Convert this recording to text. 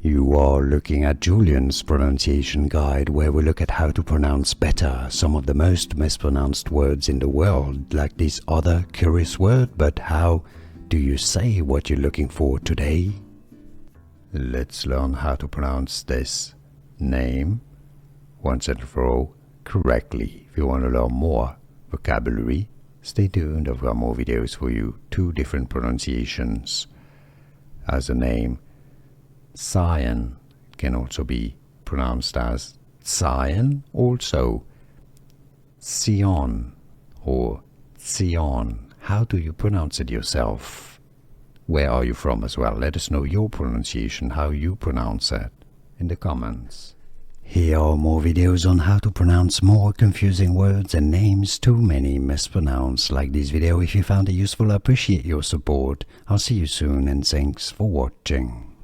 You are looking at Julian's pronunciation guide, where we look at how to pronounce better some of the most mispronounced words in the world, like this other curious word. But how do you say what you're looking for today? Let's learn how to pronounce this name once and for all correctly. If you want to learn more vocabulary, stay tuned. I've got more videos for you. 2 different pronunciations. As a name, Tsion can also be pronounced as Tsion, also Tsion or Tsion. How do you pronounce it yourself? Where are you from as well? Let us know your pronunciation, how you pronounce it, in the comments. Here are more videos on how to pronounce more confusing words and names too many mispronounced. Like this video if you found it useful. I appreciate your support. I'll see you soon and thanks for watching.